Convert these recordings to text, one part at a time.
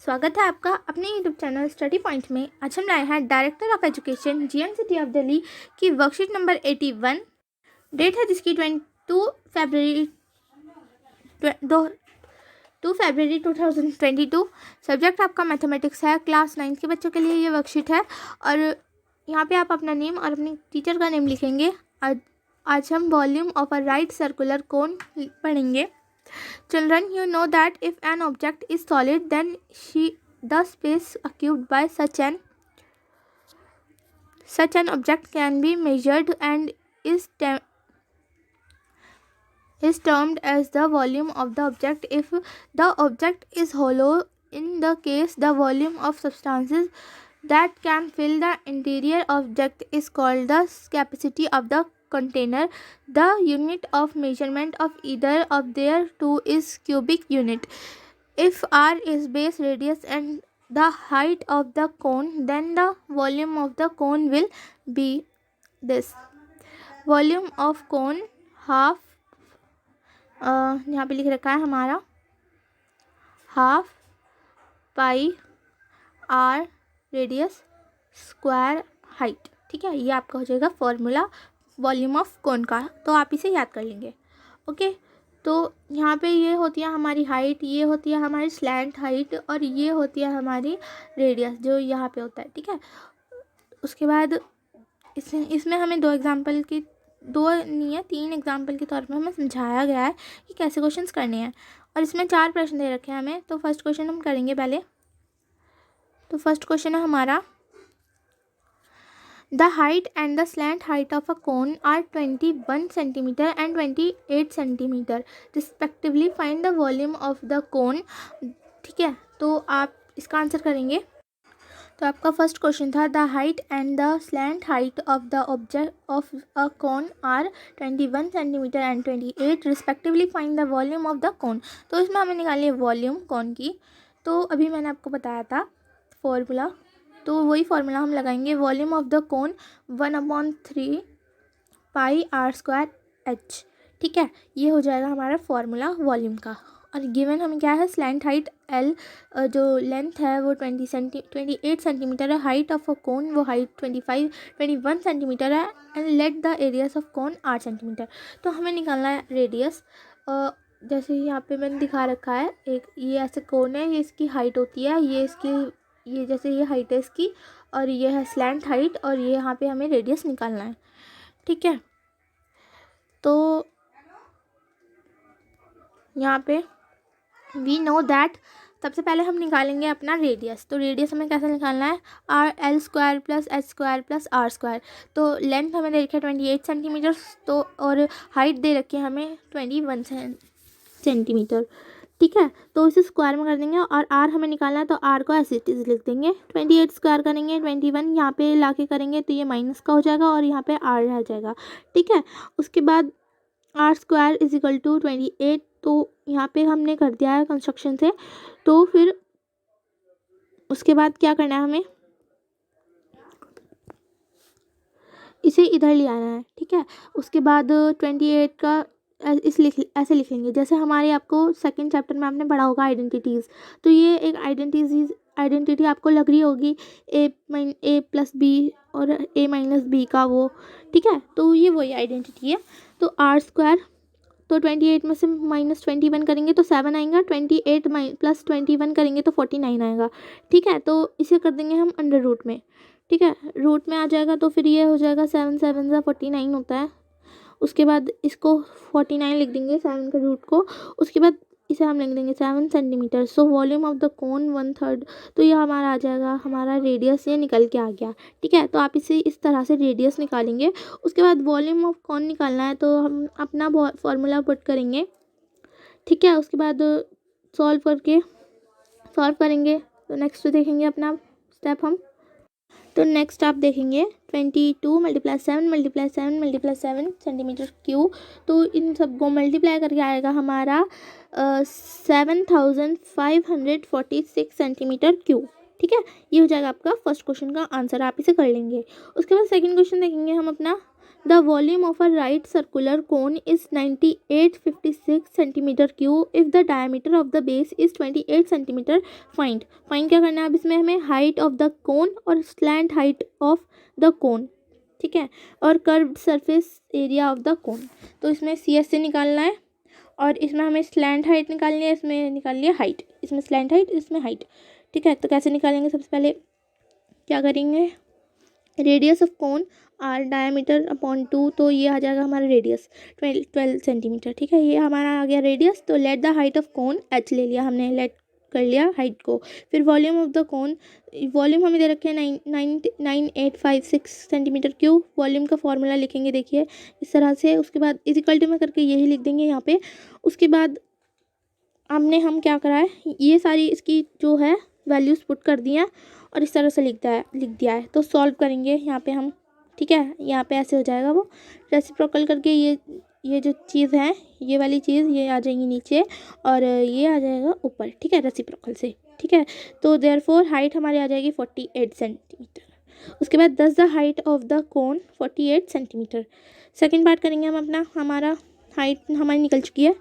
स्वागत है आपका अपने यूट्यूब चैनल स्टडी पॉइंट में। आज हम लाए हैं director of education GMCT of Delhi की वर्कशीट नंबर 81। डेट है जिसकी 2 फरवरी 2022। सब्जेक्ट आपका मैथमेटिक्स है। क्लास 9 के बच्चों के लिए ये वर्कशीट है और यहाँ पे आप अपना नेम और अपनी टीचर का नेम लिखेंगे। आज हम volume of a right circular cone पढ़ेंगे। Children, you know that if an object is solid, then the space occupied by such an object can be measured and is termed as the volume of the object. If the object is hollow, in the case the volume of substances that can fill the interior object is called the capacity of the container. The unit of measurement of either of their two is cubic unit. If r is base radius and the height of the cone, then the volume of the cone will be this. Volume of cone half यहाँ पे लिख रखा है हमारा half pi r radius square height. ठीक है, ये आपका हो जाएगा फॉर्मूला वॉल्यूम ऑफ कोन का, तो आप इसे याद कर लेंगे। ओके, तो यहाँ पे ये होती है हमारी हाइट, ये होती है हमारी स्लैंट हाइट और ये होती है हमारी रेडियस जो यहाँ पे होता है। ठीक है, उसके बाद इसमें हमें दो नहीं है 3 एग्जाम्पल के तौर पर हमें समझाया गया है कि कैसे क्वेश्चंस करने हैं और इसमें 4 प्रश्न दे रखे हैं हमें। तो फर्स्ट क्वेश्चन हम करेंगे पहले। तो फर्स्ट क्वेश्चन है हमारा the height and the slant height of a cone are 21 centimetre and 28 centimetre respectively. Find the volume of the cone. ठीक है, तो आप इसका आंसर करेंगे। तो आपका फर्स्ट क्वेश्चन था the height and the slant height of the object of a cone are 21 centimetre and 28 respectively. Find the volume of the cone. तो इसमें हमें निकाली है वॉल्यूम कोन की। तो अभी मैंने आपको बताया था फॉर्मूला, तो वही फार्मूला हम लगाएंगे। Volume of the cone 1/3 pi r square h. ठीक है, ये हो जाएगा हमारा फॉर्मूला वॉल्यूम का। और गिवन हमें क्या है, स्लैंट हाइट एल जो लेंथ है वो 28 सेंटीमीटर है। हाइट ऑफ अ कोन वो हाइट 21 सेंटीमीटर है and let the areas of cone 8 centimetre. तो हमें निकालना है रेडियस। जैसे यहाँ पे मैंने दिखा रखा है, एक ये ऐसे कोन है, ये इसकी हाइट होती है, ये जैसे ये हाइट है इसकी और ये है स्लैंट हाइट और ये यहाँ पे हमें रेडियस निकालना है। ठीक है, तो यहाँ पे वी नो दैट सबसे पहले हम निकालेंगे अपना रेडियस। तो रेडियस हमें कैसे निकालना है, r l square plus h square plus r square. तो लेंथ हमें दे रखी है 28 सेंटीमीटर तो और हाइट दे रखी है हमें 21 सेंटीमीटर। ठीक है, तो इसे स्क्वायर में कर देंगे और आर हमें निकालना है तो आर को ऐसे लिख देंगे। 28 स्क्वायर करेंगे 21, यहाँ पे लाके करेंगे तो ये माइनस का हो जाएगा और यहाँ पे आर रह जाएगा। ठीक है, उसके बाद r square is equal to 28, तो यहाँ पे हमने कर दिया है कंस्ट्रक्शन से। तो फिर उसके बाद क्या करना है, हमें इसे इधर ले आना है। ठीक है, उसके बाद 28 का ऐसे लिख लेंगे जैसे हमारे आपको सेकंड चैप्टर में आपने पढ़ा होगा आइडेंटिटीज़। तो ये एक आइडेंटिटी आपको लग रही होगी ए प्लस बी और ए माइनस बी का वो। ठीक है, तो ये वही आइडेंटिटी है। तो आर स्क्वायर, तो 28 में से -21 करेंगे तो 7 आएगा, 28 प्लस 21 करेंगे तो 49 आएगा। ठीक है, तो इसे कर देंगे हम अंडर रूट में। ठीक है, रूट में आ जाएगा तो फिर ये हो जाएगा 7 7 सा 49 होता है। उसके बाद इसको 49 लिख देंगे 7 के रूट को। उसके बाद इसे हम लिख देंगे 7 centimetre. So volume of the cone 1/3। तो ये हमारा आ जाएगा, हमारा रेडियस ये निकल के आ गया। ठीक है, तो आप इसे इस तरह से रेडियस निकालेंगे। उसके बाद वॉल्यूम ऑफ कोन निकालना है तो हम अपना फॉर्मूला पुट करेंगे। ठीक है, उसके बाद सॉल्व करेंगे तो नेक्स्ट देखेंगे अपना स्टेप हम। तो नेक्स्ट आप देखेंगे 22 × 7 सेंटीमीटर क्यूब। तो इन सबको मल्टीप्लाई करके आएगा हमारा 7546 सेंटीमीटर क्यूब। ठीक है, ये हो जाएगा आपका फर्स्ट क्वेश्चन का आंसर, आप इसे कर लेंगे। उसके बाद सेकंड क्वेश्चन देखेंगे हम अपना the volume of a right circular cone is 9856 centimetre cube if the diameter of the base is 28 centimetre. Find क्या करना है अब इसमें हमें हाइट ऑफ द कोन और slant height of the cone, ठीक है, और curved surface area of the cone. तो इसमें सी एस से निकालना है और इसमें हमें स्लैंट हाइट निकालनी है, इसमें निकालनी है हाइट, इसमें स्लैंट हाइट, इसमें हाइट, ठीक है. तो कैसे निकालेंगे, सबसे पहले क्या करेंगे, radius of cone r diameter upon 2, तो ये आ जाएगा हमारा रेडियस 12 सेंटीमीटर, ठीक है. ये हमारा आ गया रेडियस. तो let the height of cone H ले लिया हमने, लेट कर लिया हाइट को. फिर volume of the cone, volume हमें दे रखे हैं 9856 सेंटीमीटर क्यूब. वॉल्यूम का फॉर्मूला लिखेंगे, देखिए इस तरह से. उसके बाद इक्वल टू में करके यही लिख देंगे यहाँ पे. उसके बाद हम क्या करा है, ये सारी इसकी जो है वैल्यूज़ पुट कर दी हैं और इस तरह से लिख दिया है. तो सॉल्व करेंगे यहाँ पे हम, ठीक है. यहाँ पे ऐसे हो जाएगा वो रेसिप्रोकल करके, ये जो चीज़ है, ये वाली चीज़ ये आ जाएगी नीचे और ये आ जाएगा ऊपर, ठीक है, रेसिप्रोकल से, ठीक है. तो देयरफॉर हाइट हमारी आ जाएगी 48 सेंटीमीटर. उसके बाद दस the height of the cone 48 centimetre. Second part करेंगे हम अपना. हमारा हाइट हमारी निकल चुकी है.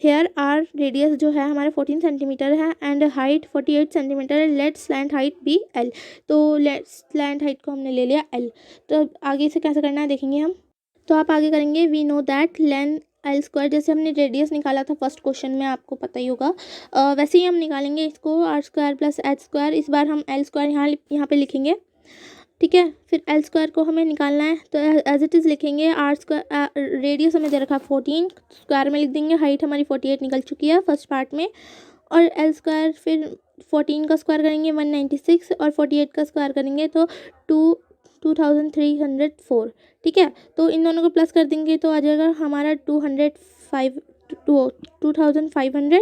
हेयर आर रेडियस जो है हमारे 14 सेंटीमीटर है एंड हाइट 48 सेंटीमीटर है. Let slant height be l. तो लेट स्लैंट हाइट को हमने ले लिया एल. तो आगे से कैसे करना है देखेंगे हम. तो आप आगे करेंगे we know that length l square, जैसे हमने रेडियस निकाला था फर्स्ट क्वेश्चन में, आपको पता ही होगा. वैसे ही हम निकालेंगे इसको, r square plus h square. इस बार हम एल स्क्वायर यहाँ पे लिखेंगे, ठीक है. फिर एल स्क्वायर को हमें निकालना है, तो एज इट इज़ लिखेंगे. आर स्क्वायर रेडियस हमें दे रखा 14, स्क्वायर में लिख देंगे. हाइट हमारी 48 निकल चुकी है फर्स्ट पार्ट में. और एल स्क्वायर फिर 14 का स्क्वायर करेंगे 196 और 48 का स्क्वायर करेंगे तो 2304, ठीक है. तो इन दोनों को प्लस कर देंगे तो आ जाएगा हमारा 2500,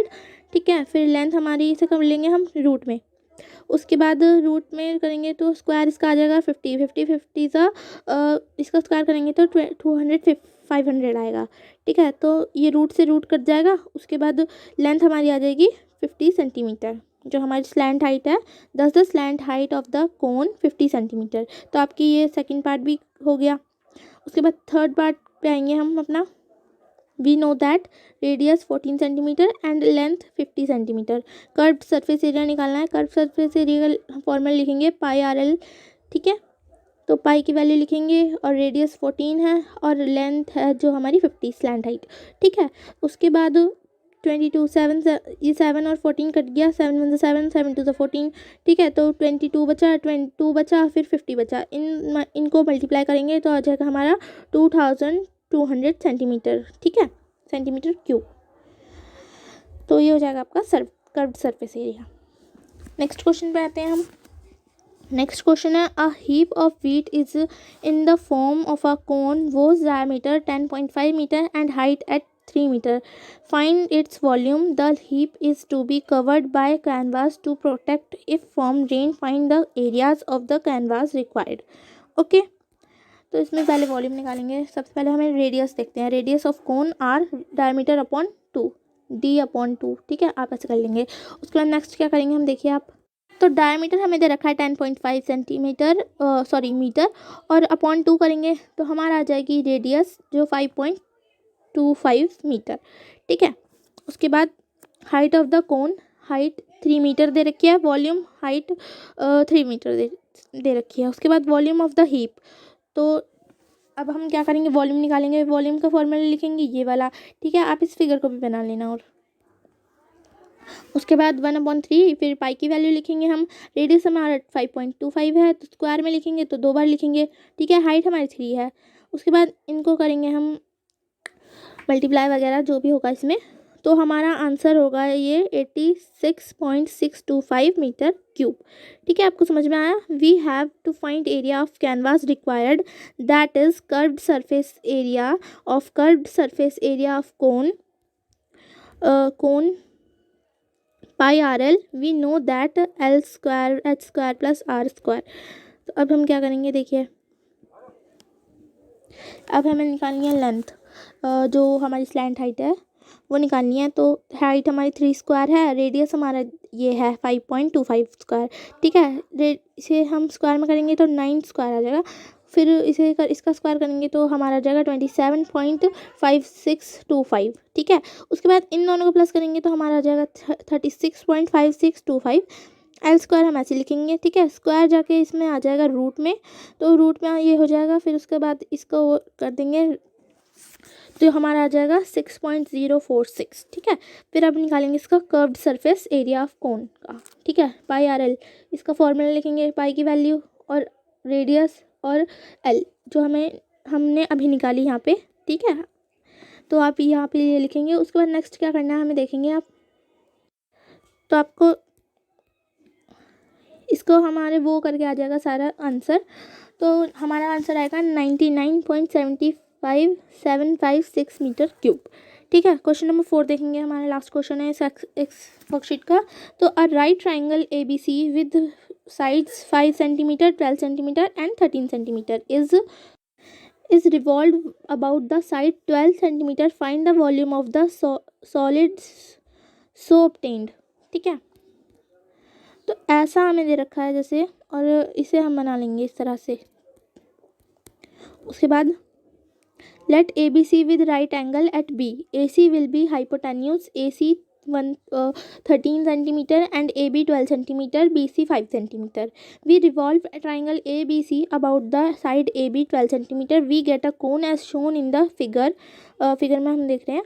ठीक है. फिर लेंथ हमारी इसे कर लेंगे हम रूट में. उसके बाद रूट में करेंगे तो स्क्वायर इसका आ जाएगा 50 सा इसका स्क्वायर करेंगे तो 500 आएगा, ठीक है. तो ये रूट से रूट कट जाएगा. उसके बाद लेंथ हमारी आ जाएगी 50 सेंटीमीटर, जो हमारी स्लैंट हाइट है. दस the slant height of the cone 50 centimetre. तो आपकी ये सेकंड पार्ट भी हो गया. उसके बाद थर्ड पार्ट पे आएंगे हम अपना. We know that radius 14 centimetre and length 50 centimetre. Curved surface area निकालना है. कर्व्ड सरफेस एरिया का फॉर्मूला लिखेंगे पाई आर एल, ठीक है. तो पाई की वैल्यू लिखेंगे और रेडियस 14 है और लेंथ है जो हमारी 50 स्लैंट हाइट, ठीक है. उसके बाद 22 7 ये 7 और 14 कट गया. 7 1 7 7 2 14, ठीक है. तो 22 बचा, 22 बचा, फिर 50 बचा. इनको मल्टीप्लाई करेंगे तो आ जाएगा हमारा 2200 सेंटीमीटर, ठीक है, सेंटीमीटर क्यूब. तो ये हो जाएगा आपका curved surface area. Next question पे आते हैं हम. नेक्स्ट क्वेश्चन है a heap of wheat is in the form of a cone whose diameter 10.5 metre and height at 3 metre. Find its volume. The heap is to be covered by canvas to protect it from rain. Find the areas of the canvas required. Okay. तो इसमें पहले volume निकालेंगे. सबसे पहले हमें radius देखते हैं. Radius of cone r diameter upon 2 d upon 2, ठीक है. आप ऐसे कर लेंगे. उसके बाद नेक्स्ट क्या करेंगे हम, देखिए आप. तो डायमीटर हमें दे रखा है 10.5 सेंटीमीटर मीटर और अपॉन 2 करेंगे तो हमारा आ जाएगी रेडियस जो 5.25 मीटर, ठीक है. उसके बाद height of the cone, height 3 metre दे रखी है. वॉल्यूम हाइट 3 मीटर दे रखी है. उसके बाद वॉल्यूम ऑफ द हीप. तो अब हम क्या करेंगे, वॉल्यूम निकालेंगे. वॉल्यूम का फॉर्मूला लिखेंगे ये वाला, ठीक है. आप इस फिगर को भी बना लेना. और उसके बाद 1/3, फिर पाई की वैल्यू लिखेंगे हम. रेडियस हमारा 5.25 है तो स्क्वायर में लिखेंगे तो 2 बार लिखेंगे, ठीक है. हाइट हमारी 3 है. उसके बाद इनको करेंगे हम मल्टीप्लाई वगैरह जो भी होगा इसमें. तो हमारा आंसर होगा ये 86.625 मीटर क्यूब, ठीक है. आपको समझ में आया. We have to find area of canvas required that is curved surface area of cone pi r l. We know that l square h square plus r square. तो अब हम क्या करेंगे, देखिए अब हमें निकालनी है लेंथ. जो हमारी स्लैंट हाइट है वो निकालनी है. तो हाइट हमारी 3 स्क्वायर है. रेडियस हमारा ये है 5.25 स्क्वायर, ठीक है. इसे हम स्क्वायर में करेंगे तो 9 स्क्वायर आ जाएगा. फिर इसका स्क्वायर करेंगे तो हमारा आ जाएगा 27.5625, ठीक है। उसके बाद इन दोनों को प्लस करेंगे तो हमारा आ जाएगा 36.5625। एल स्क्वायर हम ऐसे लिखेंगे, ठीक है। स्क्वायर जाके इसमें आ जाएगा रूट में, तो रूट में ये हो जाएगा। फिर उसके बाद इसको कर देंगे तो हमारा आ जाएगा 6.046, ठीक है। फिर अब निकालेंगे इसका कर्व्ड सरफेस एरिया ऑफ कोन का, ठीक है। पाई आर एल, इसका फॉर्मूला लिखेंगे, पाई की वैल्यू और रेडियस और एल जो हमने अभी निकाली यहाँ पे, ठीक है। तो आप यहाँ पे ये लिखेंगे। उसके बाद नेक्स्ट क्या करना है हमें देखेंगे आप। तो आपको इसको हमारे वो करके आ जाएगा सारा आंसर। तो हमारा आंसर आएगा 99.75756 मीटर क्यूब, ठीक है। क्वेश्चन नंबर 4 देखेंगे, हमारा लास्ट क्वेश्चन है इस वर्कशीट का। तो a right triangle A B C with sides 5 centimetre, 12 centimetre and 13 centimetre is revolved about the side 12 centimeter. Find the volume of the solids so obtained, ठीक है। तो ऐसा हमें दे रखा है जैसे, और इसे हम बना लेंगे इस तरह से। उसके बाद let A B C with right angle at B, A C will be hypotenuse, A C 13 centimetre and A B 12 centimetre, B C 5 centimetre. We revolve triangle A B C about the side A B 12 centimetre, we get a cone as shown in the figure. Figure में हम देख रहे हैं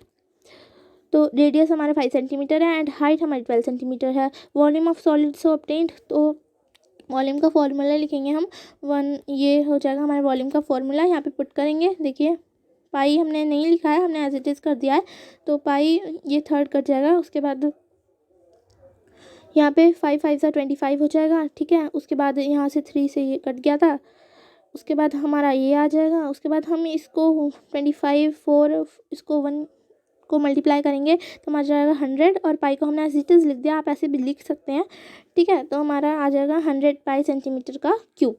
तो radius हमारा 5 centimetre है and height हमारी 12 centimetre है। Volume of solid so obtained, तो वॉल्यूम का फॉर्मूला लिखेंगे हम 1, ये हो जाएगा हमारे वॉल्यूम का फॉर्मूला। यहाँ पे पुट करेंगे, देखिए पाई हमने नहीं लिखा है, हमने एज इट इज़ कर दिया है, तो पाई ये थर्ड कट जाएगा। उसके बाद यहाँ पे 5 5 सा 25 हो जाएगा, ठीक है। उसके बाद यहाँ से 3 से ये कट गया था, उसके बाद हमारा ये आ जाएगा। उसके बाद हम इसको 25 4 इसको 1 को मल्टीप्लाई करेंगे तो हमारा जाएगा 100, और पाई को हमने एज इट इज़ लिख दिया, आप ऐसे भी लिख सकते हैं, ठीक है। तो हमारा आ जाएगा 100 पाई सेंटीमीटर का क्यूब।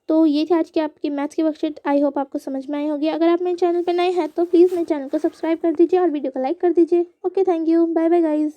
तो ये थी आज की आपकी मैथ्स की वर्कशीट। आई होप आपको समझ में आई होगी। अगर आप मेरे चैनल पर नए हैं तो प्लीज़ मेरे चैनल को सब्सक्राइब कर दीजिए और वीडियो को लाइक कर दीजिए। Okay, thank you, bye bye guys.